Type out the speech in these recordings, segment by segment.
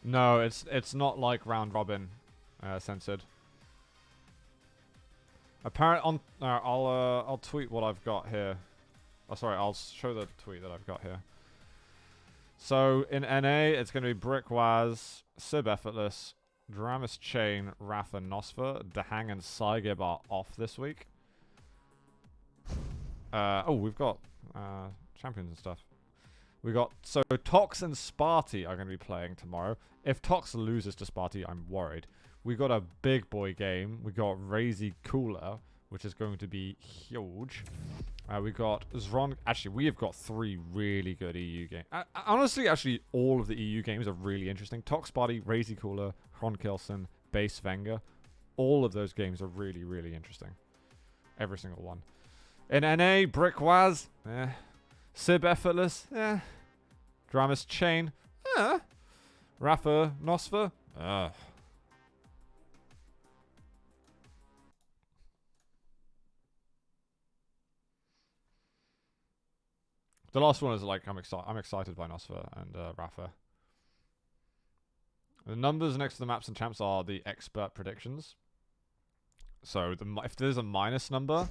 No, it's not like round robin censored. Apparently, I'll tweet what I've got here. Oh, sorry, I'll show the tweet that I've got here. So in NA, it's going to be Brick Waz, Sib Effortless, Dramus Chain, Rafa, Nosfer, Dahang, and Saigib are off this week. Oh, we've got champions and stuff. So Tox and Sparty are going to be playing tomorrow. If Tox loses to Sparty, I'm worried. We got a big boy game. We got Razy Cooler, which is going to be huge. We got Zron. Actually, we have got 3 really good EU games. Honestly, actually, all of the EU games are really interesting. Tox, Sparty, Razy Cooler, Ron Kilson, Base Wenger. All of those games are really, really interesting. Every single one. In NA, Brick Waz, Sib Effortless, Dramus Chain, Rafa, Nosfer, The last one is like, I'm excited by Nosfer and Rafa. The numbers next to the maps and champs are the expert predictions. So if there's a minus number,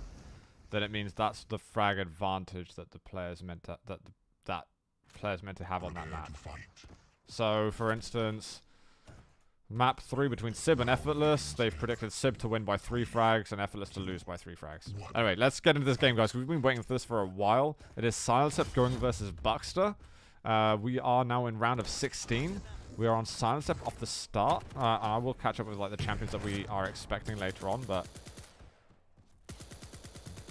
then it means that's the frag advantage that the player's meant to that player's meant to have on that map. So for instance, map 3 between Sib and Effortless, they've predicted Sib to win by 3 frags and Effortless to lose by 3 frags. Anyway, let's get into this game, guys. We've been waiting for this for a while. It is Silencep going versus Bukster. We are now in round of 16. We are on Silencep off the start. I will catch up with like the champions that we are expecting later on, but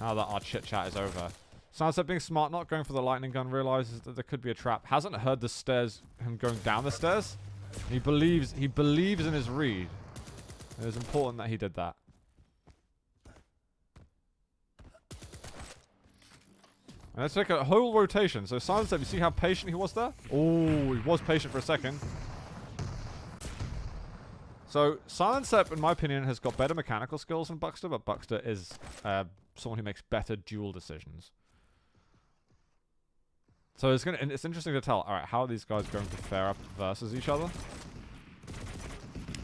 now that our chit chat is over. Silencep being smart, not going for the lightning gun, realizes that there could be a trap. Hasn't heard the stairs, him going down the stairs. He believes in his read. It is important that he did that. And let's take a whole rotation. So Silencep, you see how patient he was there? Oh, he was patient for a second. So Silencep, in my opinion, has got better mechanical skills than Bukster, but Bukster is someone who makes better duel decisions. So it's interesting to tell, alright, how are these guys going to fare up versus each other?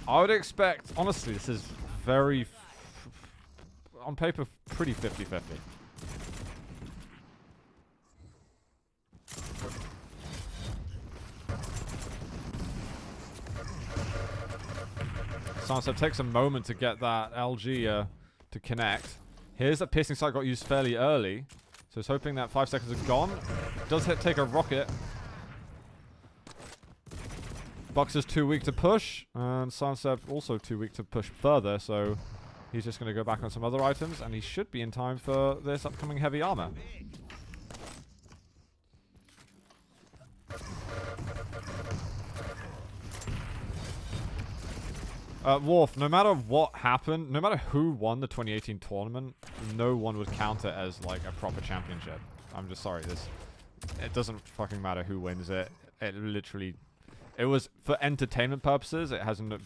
I would expect, honestly, this is very, on paper, pretty 50-50. Silencep takes a moment to get that LG to connect. Here's that piercing sight got used fairly early. So he's hoping that 5 seconds are gone. Does take a rocket. Bukster's too weak to push. And Silencep also too weak to push further. So he's just going to go back on some other items. And he should be in time for this upcoming heavy armor. Worf, no matter what happened, no matter who won the 2018 tournament, no one would count it as, like, a proper championship. I'm just sorry, it doesn't fucking matter who wins it. It was, for entertainment purposes,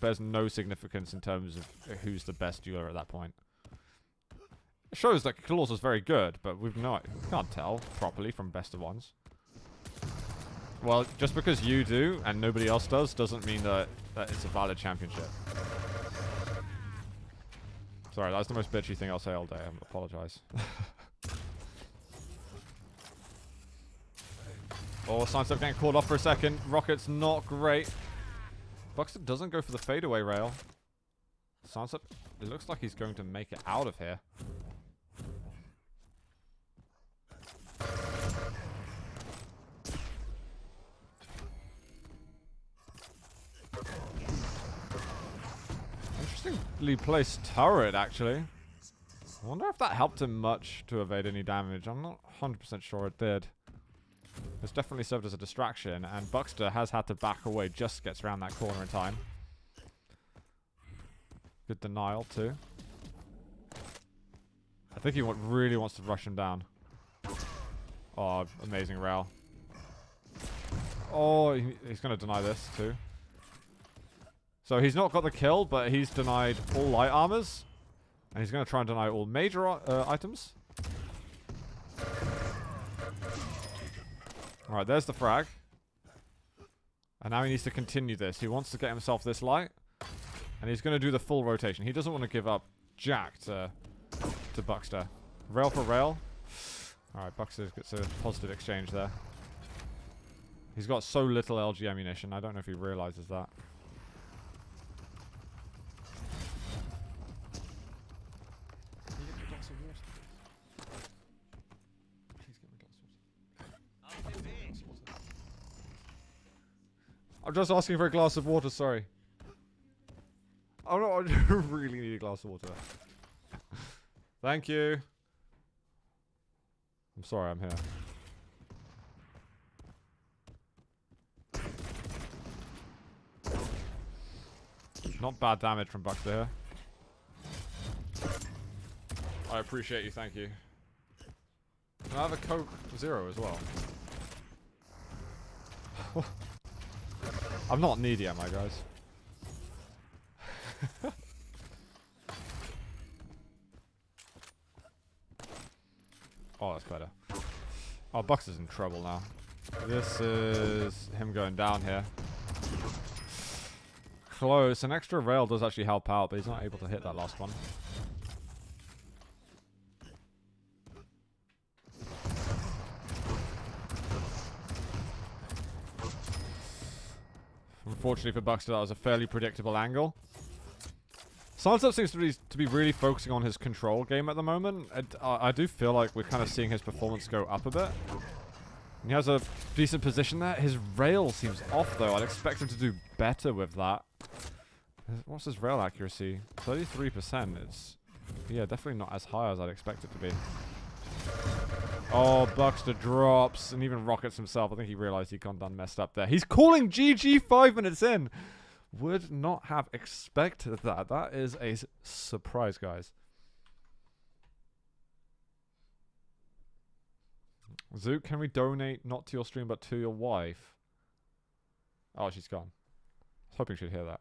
bears no significance in terms of who's the best dueler at that point. It shows that Claws was very good, but we can't tell properly from best of ones. Well, just because you do, and nobody else does, doesn't mean that it's a valid championship. Sorry, that's the most bitchy thing I'll say all day. I apologize. Oh, Silencep getting called off for a second. Rocket's not great. Bukster doesn't go for the fadeaway rail. Silencep, it looks like he's going to make it out of here. Interestingly placed turret, actually. I wonder if that helped him much to evade any damage. I'm not 100% sure it did. It's definitely served as a distraction, and Bukster has had to back away, just gets around that corner in time. Good denial, too. I think he really wants to rush him down. Oh, amazing rail. Oh, he's going to deny this, too. So he's not got the kill, but he's denied all light armors. And he's going to try and deny all major items. Alright, there's the frag. And now he needs to continue this. He wants to get himself this light. And he's going to do the full rotation. He doesn't want to give up Jack to Bukster. Rail for rail. Alright, Bukster gets a positive exchange there. He's got so little LG ammunition. I don't know if he realizes that. Can you get me a glass of water? Please get me a glass of water. I'm just asking for a glass of water, sorry. Oh no, I really need a glass of water. Thank you. I'm sorry, I'm here. Not bad damage from Bukster here. I appreciate you, thank you. Can I have a Coke Zero as well? I'm not needy, am I, guys? Oh, that's better. Oh, Bukster's in trouble now. This is him going down here. Close. An extra rail does actually help out, but he's not able to hit that last one. Unfortunately for Bukster, that was a fairly predictable angle. Silencep seems to be really focusing on his control game at the moment. I do feel like we're kind of seeing his performance go up a bit. And he has a decent position there. His rail seems off, though. I'd expect him to do better with that. What's his rail accuracy? 33%. It's, yeah, definitely not as high as I'd expect it to be. Oh, Bukster drops and even rockets himself. I think he realized he got done messed up there. He's calling GG 5 minutes in. Would not have expected that. That is a surprise, guys. Zook, can we donate not to your stream but to your wife? Oh, she's gone. I was hoping she'd hear that.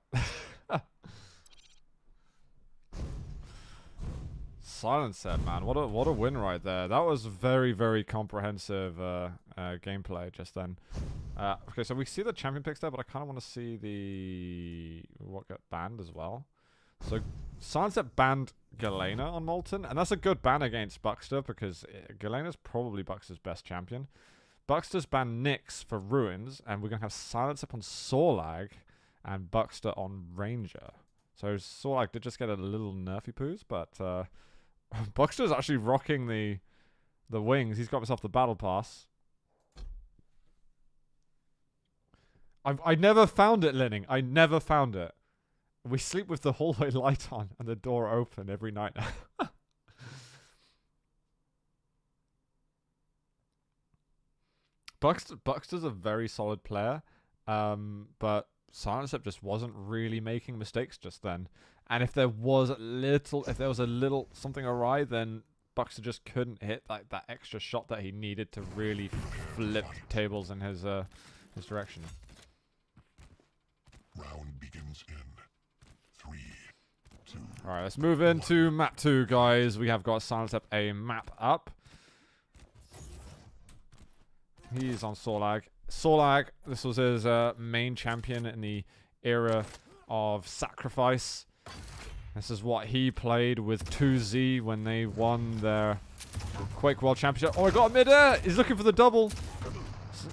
Silencep, man. What a win right there. That was very, very comprehensive gameplay just then. Okay, so we see the champion picks there, but I kind of want to see the... what got banned as well. So, Silencep banned Galena on Molten, and that's a good ban against Bukster, because Galena's probably Bukster's best champion. Bukster's banned Nyx for Ruins, and we're going to have Silencep on Sorlag, and Bukster on Ranger. So, Sorlag did just get a little nerfy poos, but Bukster's actually rocking the wings. He's got himself the battle pass. I never found it, Linning. I never found it. We sleep with the hallway light on and the door open every night now. Buxter's a very solid player, but Silencep just wasn't really making mistakes just then. And if there was a little something awry, then Bukster just couldn't hit that extra shot that he needed to really flip tables in his direction. Round begins in 3, 2. Alright, let's move into map 2, guys. We have got Silencep a map up. He's on Sorlag. Sorlag, this was his main champion in the era of Sacrifice. This is what he played with 2Z when they won their Quake World Championship. Oh, I got a mid-air! He's looking for the double.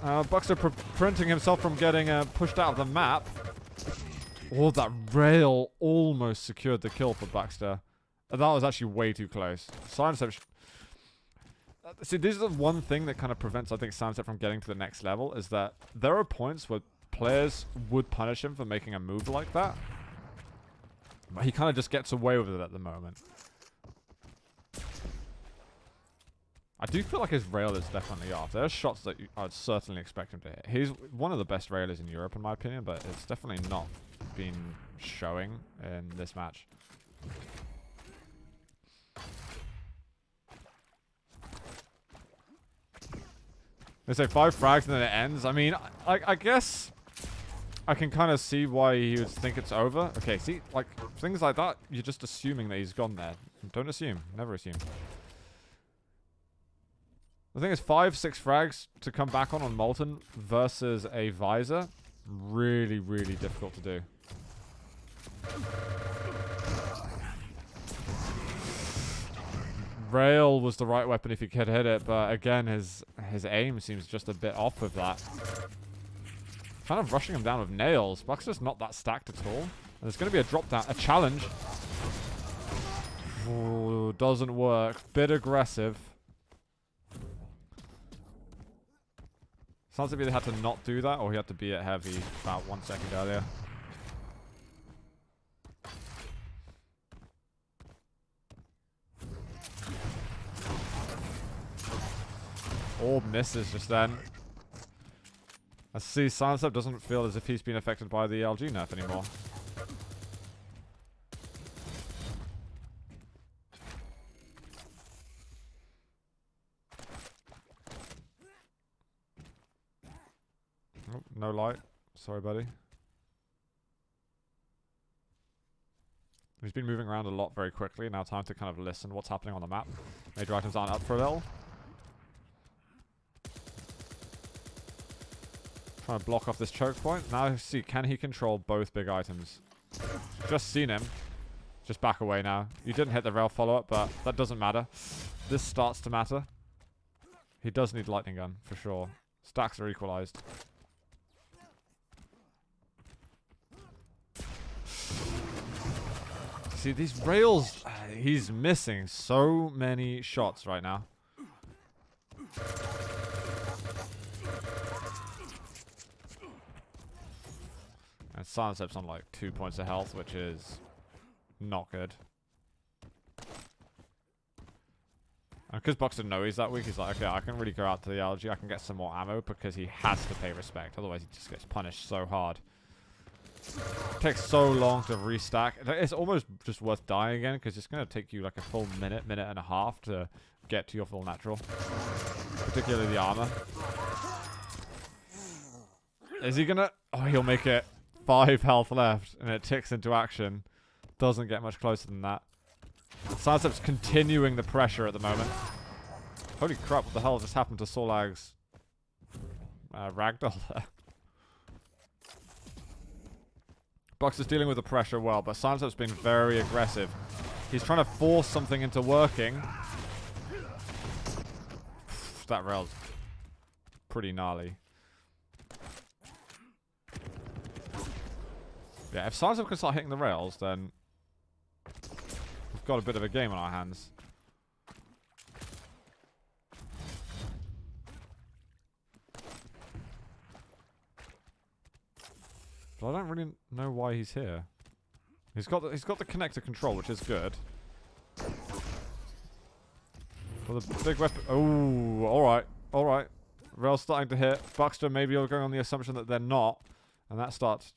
Bukster preventing himself from getting pushed out of the map. Oh, that rail almost secured the kill for Bukster. That was actually way too close. Silencep... see, this is the one thing that kind of prevents, I think, Silencep from getting to the next level, is that there are points where players would punish him for making a move like that. But he kind of just gets away with it at the moment. I do feel like his rail is definitely off. There are shots that I'd certainly expect him to hit. He's one of the best railers in Europe, in my opinion, but it's definitely not been showing in this match. They say 5 frags and then it ends. I mean, I guess I can kind of see why he would think it's over. Okay, see, like, things like that, you're just assuming that he's gone there. Don't assume. Never assume. The thing is, 5, 6 frags to come back on Molten versus a Visor. Really, really difficult to do. Rail was the right weapon if he could hit it, but again, his aim seems just a bit off with that. Kind of rushing him down with nails. Bukster's not that stacked at all. And there's going to be a drop down, a challenge. Ooh, doesn't work. Bit aggressive. Sounds like he had to not do that, or he had to be at heavy about 1 second earlier. Orb misses just then. I see Silencep doesn't feel as if he's been affected by the LG nerf anymore. Oh, no light. Sorry, buddy. He's been moving around a lot very quickly. Now time to kind of listen what's happening on the map. Major items aren't up for a little. Trying to block off this choke point. Now see, can he control both big items? Just seen him. Just back away now. You didn't hit the rail follow-up, but that doesn't matter. This starts to matter. He does need lightning gun, for sure. Stacks are equalized. See, these rails... he's missing so many shots right now. And Silencep's on like 2 points of health, which is not good. And because Bukster knows he's that weak, he's like, okay, I can really go out to the LG, I can get some more ammo, because he has to pay respect. Otherwise, he just gets punished so hard. It takes so long to restack. It's almost just worth dying again, because it's going to take you like a full minute and a half to get to your full natural. Particularly the armor. Is he going to... oh, he'll make it. 5 health left, and it ticks into action. Doesn't get much closer than that. Silencep's continuing the pressure at the moment. Holy crap, what the hell just happened to Solag's ragdoll there? Bukster's dealing with the pressure well, but Silencep's been very aggressive. He's trying to force something into working. That rail's pretty gnarly. Yeah, if Silencep can start hitting the rails, then we've got a bit of a game on our hands. But I don't really know why he's here. He's got the connector control, which is good. Well, the big weapon... oh, alright, alright. Rail's starting to hit. Bukster, maybe you're going on the assumption that they're not. And that starts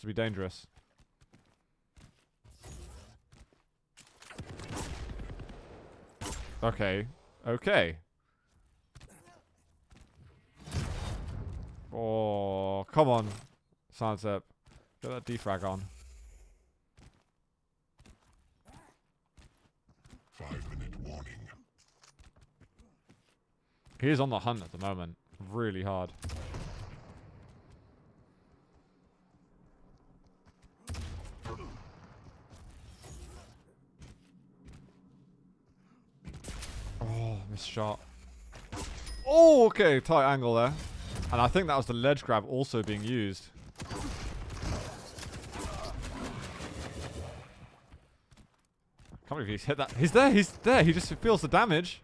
to be dangerous. Okay. Okay. Oh, come on, Silencep. Get that defrag on. 5-minute warning. He is on the hunt at the moment. Really hard. Oh, missed shot. Oh, okay. Tight angle there. And I think that was the ledge grab also being used. Can't believe he's hit that. He's there. He's there. He just feels the damage.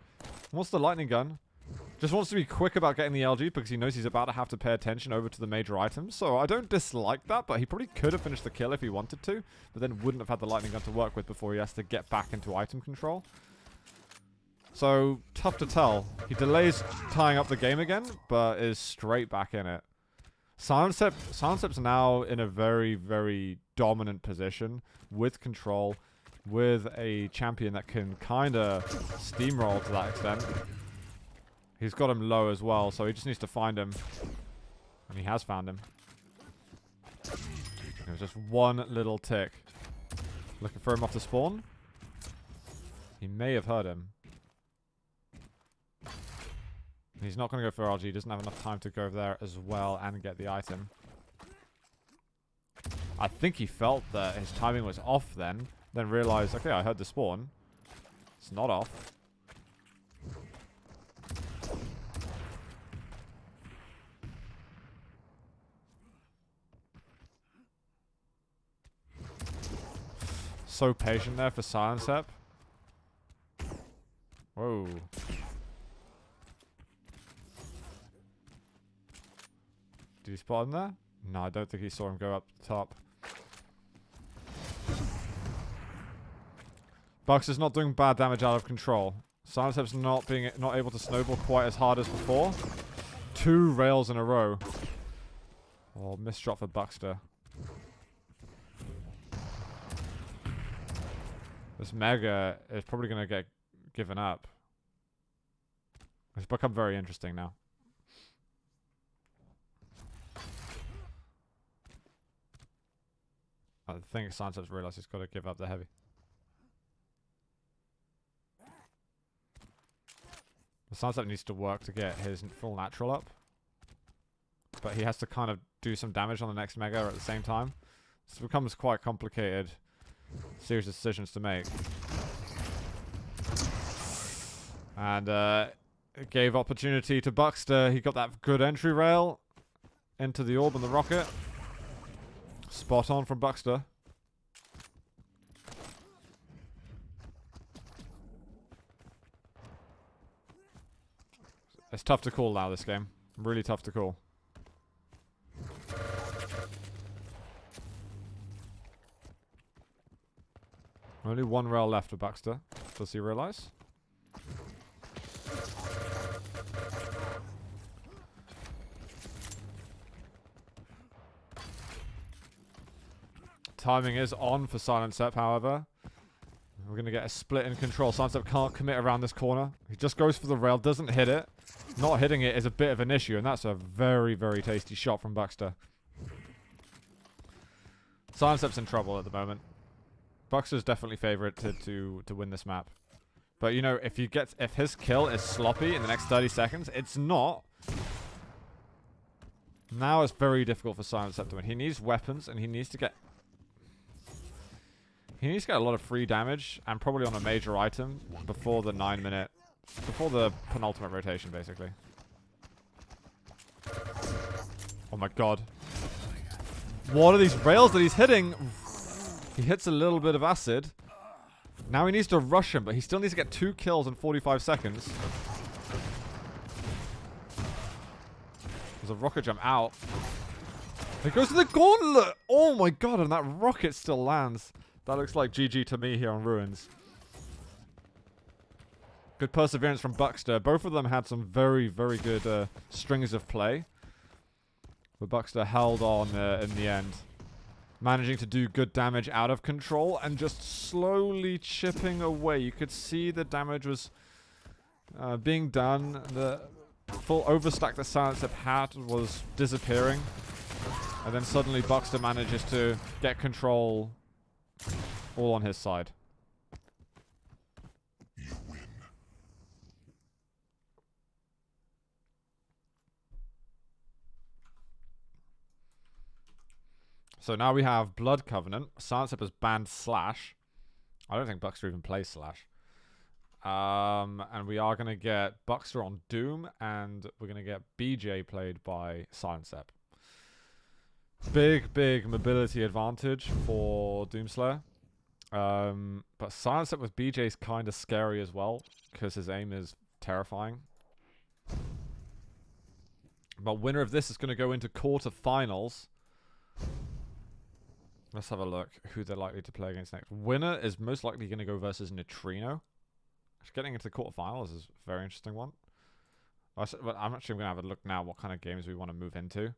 Wants the lightning gun. Just wants to be quick about getting the LG because he knows he's about to have to pay attention over to the major items. So I don't dislike that, but he probably could have finished the kill if he wanted to, but then wouldn't have had the lightning gun to work with before he has to get back into item control. So, tough to tell. He delays tying up the game again, but is straight back in it. Silencep's now in a very, very dominant position with control, with a champion that can kind of steamroll to that extent. He's got him low as well, so he just needs to find him. And he has found him. It was just one little tick. Looking for him off the spawn. He may have heard him. He's not going to go for RG. He doesn't have enough time to go over there as well and get the item. I think he felt that his timing was off then realized, okay, I heard the spawn. It's not off. So patient there for Silencep. Whoa. Did he spot him there? No, I don't think he saw him go up the top. Bukster's not doing bad damage out of control. Silencep's not able to snowball quite as hard as before. 2 rails in a row. Oh, missed shot for Bukster. This Mega is probably going to get given up. It's become very interesting now. I think Silencep's realized he's got to give up the heavy. Silencep needs to work to get his full natural up. But he has to kind of do some damage on the next Mega at the same time. So it becomes quite complicated series of decisions to make. And it gave opportunity to Bukster. He got that good entry rail into the orb and the rocket. Spot on from Bukster. It's tough to call now, this game. Really tough to call. Only 1 rail left for Bukster. Does he realize? Timing is on for Silencep, however. We're going to get a split in control. Silencep can't commit around this corner. He just goes for the rail, doesn't hit it. Not hitting it is a bit of an issue, and that's a very, very tasty shot from Bukster. Silencep's in trouble at the moment. Bukster's definitely favorited to win this map. But you know, if his kill is sloppy in the next 30 seconds, it's not. Now it's very difficult for Silencep to win. He needs weapons, and he needs to get a lot of free damage, and probably on a major item before the before the penultimate rotation, basically. Oh my god. What are these rails that he's hitting? He hits a little bit of acid. Now he needs to rush him, but he still needs to get 2 kills in 45 seconds. There's a rocket jump out. He goes to the gauntlet! Oh my god, and that rocket still lands. That looks like GG to me here on Ruins. Good perseverance from Bukster. Both of them had some very, very good strings of play. But Bukster held on in the end. Managing to do good damage out of control and just slowly chipping away. You could see the damage was being done. The full overstack that Silencep had was disappearing. And then suddenly Bukster manages to get control all on his side. You win. So now we have Blood Covenant. Silencep has banned Slash. I don't think Bukster even plays Slash. And we are going to get Bukster on Doom, and we're going to get BJ played by Silencep. Big, big mobility advantage for Doomslayer. But Silencep with BJ is kind of scary as well, because his aim is terrifying. But winner of this is going to go into quarterfinals. Let's have a look who they're likely to play against next. Winner is most likely going to go versus Neutrino. Getting into the quarterfinals is a very interesting one. I'm actually going to have a look now what kind of games we want to move into.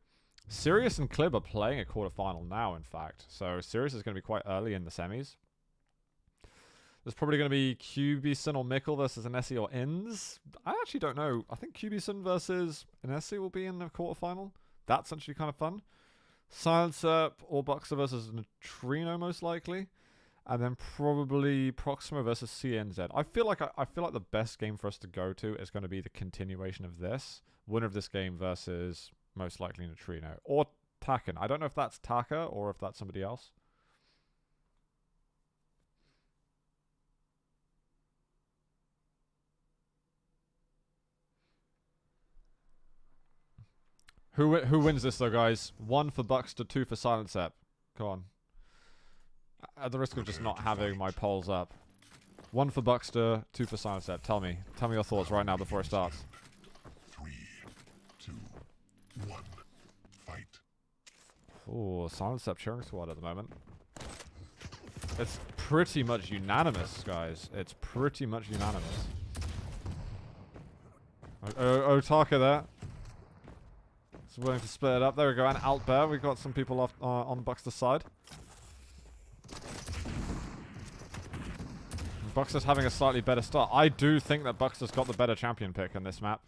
Sirius and Clib are playing a quarterfinal now, in fact. So Sirius is going to be quite early in the semis. There's probably going to be QBson or Mikkel versus Anesi or Inns. I actually don't know. I think QBson versus Anesi will be in the quarterfinal. That's actually kind of fun. Silencep or Bukster versus Neutrino most likely. And then probably Proxima versus CNZ. I feel like the best game for us to go to is going to be the continuation of this. Winner of this game versus most likely Neutrino. Or Taken. I don't know if that's Taka or if that's somebody else. Who wins this though, guys? 1 for Bukster, 2 for Silencep. Come on. At the risk of just not having my polls up. 1 for Bukster, 2 for Silencep. Tell me your thoughts right now before it starts. 3, 2, 1, fight. Oh, Silencep cheering squad at the moment. It's pretty much unanimous, guys. It's pretty much unanimous. Otaka there. It's willing to split it up. There we go. And Altbear. We've got some people off, on Buxter's side. Buxter's having a slightly better start. I do think that Buxter's got the better champion pick in this map.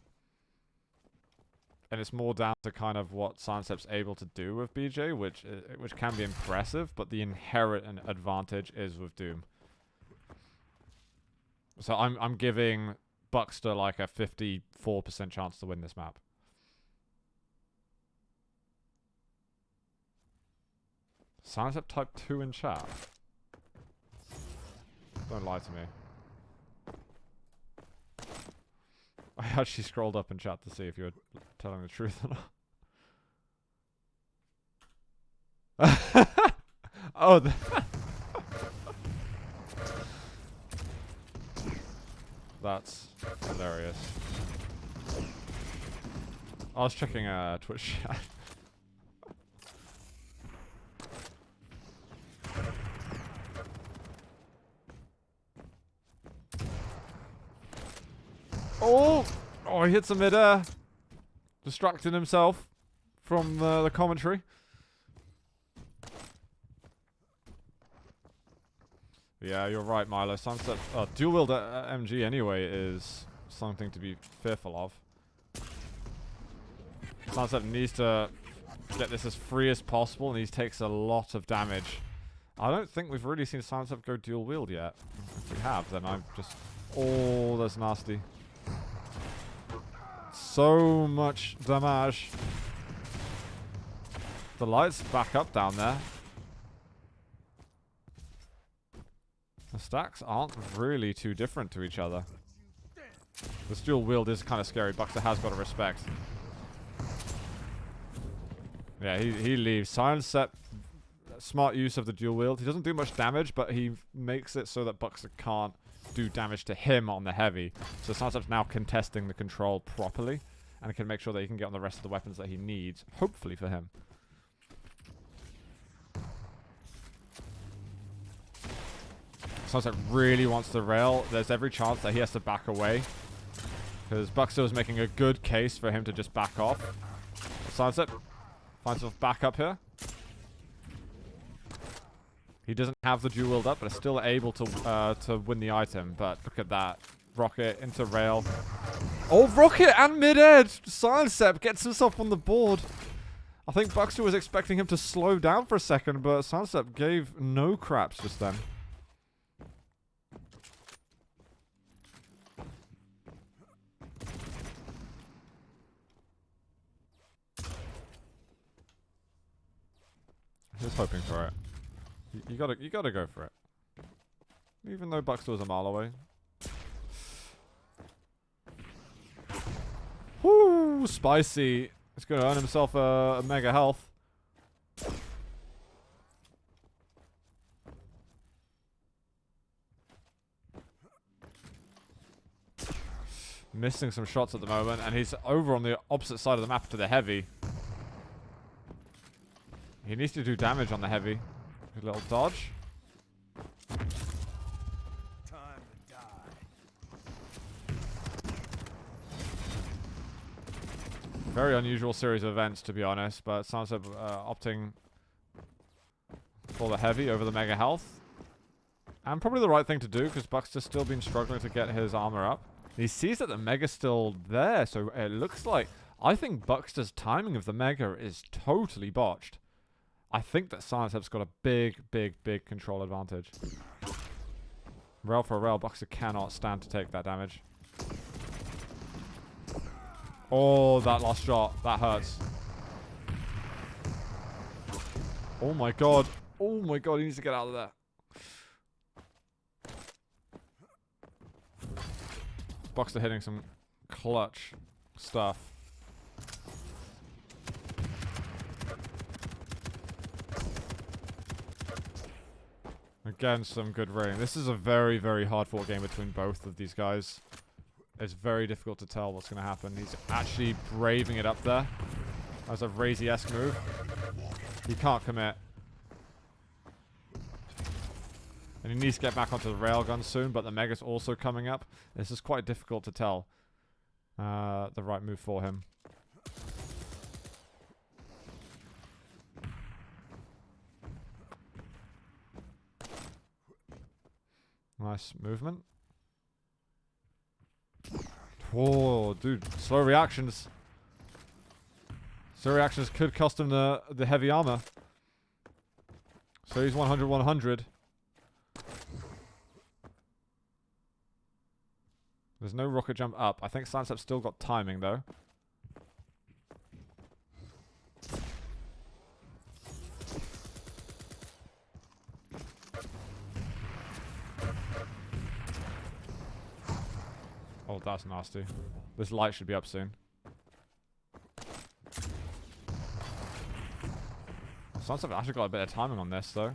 And it's more down to kind of what Silencep's able to do with BJ, which can be impressive, but the inherent advantage is with Doom. So I'm giving Bukster like a 54% chance to win this map. Silencep type 2 in chat. Don't lie to me. I actually scrolled up in chat to see if you were telling the truth or not. Oh, that's hilarious. I was checking Twitch chat. Oh, he hits a mid-air. Distracting himself from the commentary. Yeah, you're right, Milo. Sunset, dual wield MG anyway is something to be fearful of. Sunset needs to get this as free as possible, and he takes a lot of damage. I don't think we've really seen Sunset go dual wield yet. If we have, then I'm just... Oh, that's nasty. So much damage. The lights back up down there. The stacks aren't really too different to each other. This dual wield is kind of scary. Bukster has got to respect. Yeah, he leaves. Silencep, smart use of the dual wield. He doesn't do much damage, but he makes it so that Bukster can't do damage to him on the heavy. So Silencep's now contesting the control properly, and can make sure that he can get on the rest of the weapons that he needs, hopefully for him. Silencep really wants to rail. There's every chance that he has to back away, because Bukster was making a good case for him to just back off. Silencep finds himself back up here. He doesn't have the dual wield up, but is still able to win the item. But look at that. Rocket into rail. Oh, Rocket and mid-air! Silencep gets himself on the board. I think Bukster was expecting him to slow down for a second, but Silencep gave no craps just then. He was hoping for it. You gotta go for it. Even though Bukster was a mile away. Whoo! Spicy. He's gonna earn himself a mega health. Missing some shots at the moment, and he's over on the opposite side of the map to the heavy. He needs to do damage on the heavy. A little dodge. Time to die. Very unusual series of events, to be honest, but Silencep opting for the heavy over the mega health. And probably the right thing to do, because Buckster's still been struggling to get his armor up. He sees that the mega's still there, so it looks like... I think Buckster's timing of the mega is totally botched. I think that Silencep's got a big control advantage. Rail for a rail, Bukster cannot stand to take that damage. Oh, that last shot. That hurts. Oh my god. Oh my god, he needs to get out of there. Bukster hitting some clutch stuff. Again, some good rating. This is a very, very hard-fought game between both of these guys. It's very difficult to tell what's going to happen. He's actually braving it up there. That's a Razy-esque move. He can't commit. And he needs to get back onto the railgun soon, but the Mega's also coming up. This is quite difficult to tell the right move for him. Nice movement. Whoa, dude. Slow reactions. Slow reactions could cost him the heavy armor. So he's 100-100. There's no rocket jump up. I think Silencep's still got timing, though. Oh, that's nasty. This light should be up soon. Silencep actually got a bit of timing on this, though.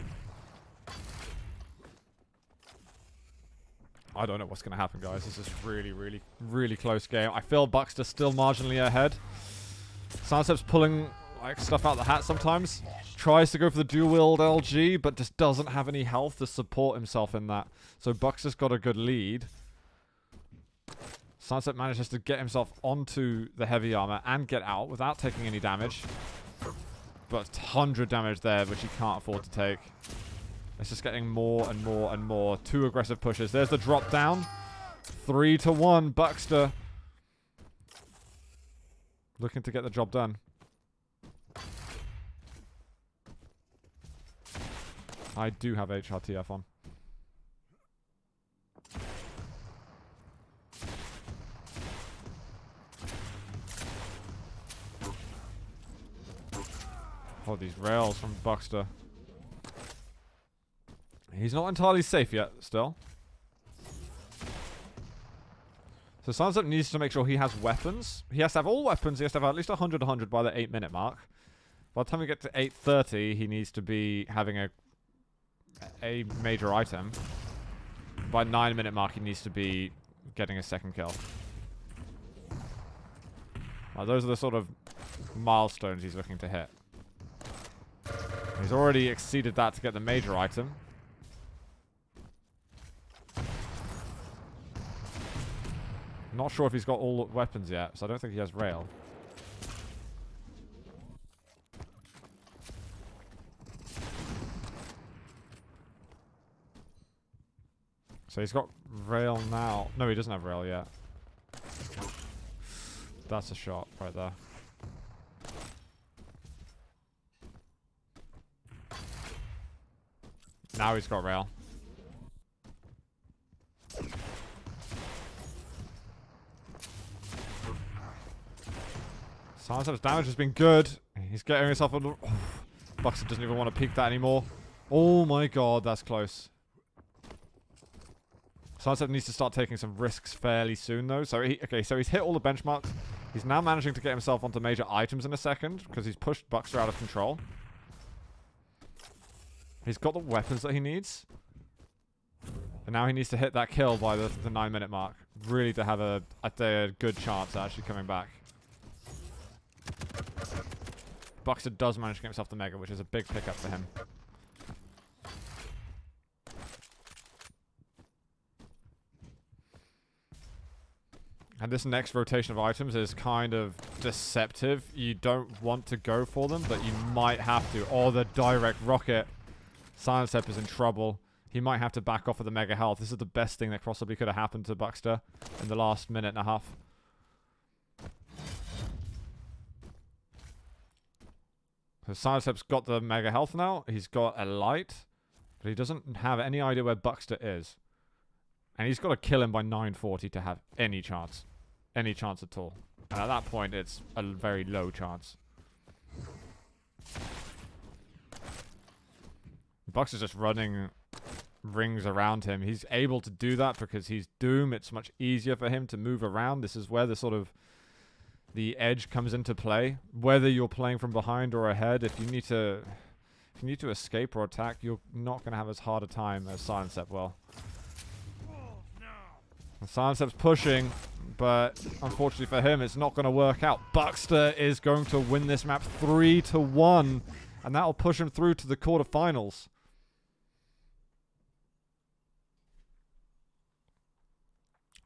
I don't know what's going to happen, guys. This is really, really, really close game. I feel Bukster's still marginally ahead. Silencep's pulling like stuff out of the hat sometimes. Tries to go for the dual-wield LG, but just doesn't have any health to support himself in that. So Bukster's got a good lead. Silencep manages to get himself onto the heavy armor and get out without taking any damage. But 100 damage there, which he can't afford to take. It's just getting more and more and more. 2 aggressive pushes. There's the drop down. 3-1, Bukster. Looking to get the job done. I do have HRTF on. Oh, these rails from Bukster. He's not entirely safe yet, still. So Silencep needs to make sure he has weapons. He has to have all weapons. He has to have at least 100-100 by the 8-minute mark. By the time we get to 8:30, he needs to be having a major item. By 9-minute mark, he needs to be getting a second kill. Those are the sort of milestones he's looking to hit. He's already exceeded that to get the major item. Not sure if he's got all weapons yet, so I don't think he has rail. So he's got rail now. No, he doesn't have rail yet. That's a shot right there. Now he's got rail. Silencep's damage has been good. He's getting himself a... Oh, Bukster doesn't even want to peek that anymore. Oh my god, that's close. Silencep needs to start taking some risks fairly soon, though. So so he's hit all the benchmarks. He's now managing to get himself onto major items in a second because he's pushed Bukster out of control. He's got the weapons that he needs. And now he needs to hit that kill by the 9-minute mark. Really to have a good chance at actually coming back. Bukster does manage to get himself the Mega, which is a big pickup for him. And this next rotation of items is kind of deceptive. You don't want to go for them, but you might have to. Or the direct rocket. Silencep is in trouble. He might have to back off with the Mega Health. This is the best thing that possibly could have happened to Bukster in the last minute and a half. So Silencep's got the Mega Health now. He's got a light. But he doesn't have any idea where Bukster is. And he's got to kill him by 9:40 to have any chance. Any chance at all. And at that point, it's a very low chance. Bukster's just running rings around him. He's able to do that because he's Doom. It's much easier for him to move around. This is where the sort of the edge comes into play. Whether you're playing from behind or ahead, if you need to escape or attack, you're not going to have as hard a time as Silencep will. And Silencep's pushing, but unfortunately for him, it's not going to work out. Bukster is going to win this map 3-1, and that'll push him through to the quarterfinals.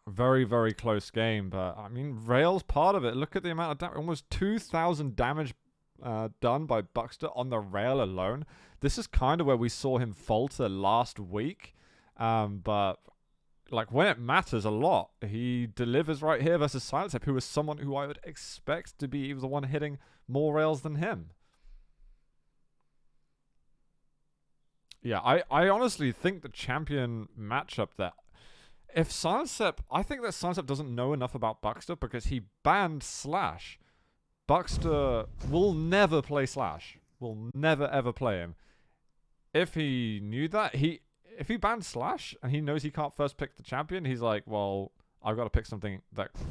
Very, very close game, but I mean, Rail's part of it. Look at the amount of damage. Almost 2,000 damage done by Bukster on the Rail alone. This is kind of where we saw him falter last week, but like when it matters a lot, he delivers right here versus Silencep, who is someone who I would expect to be the one hitting more rails than him. Yeah, I honestly think the champion matchup there, if Silencep, I think that Silencep doesn't know enough about Bukster because he banned Slash. Bukster will never play Slash. Will never ever play him. If he knew that, if he banned Slash and he knows he can't first pick the champion, he's like, well, I've got to pick something that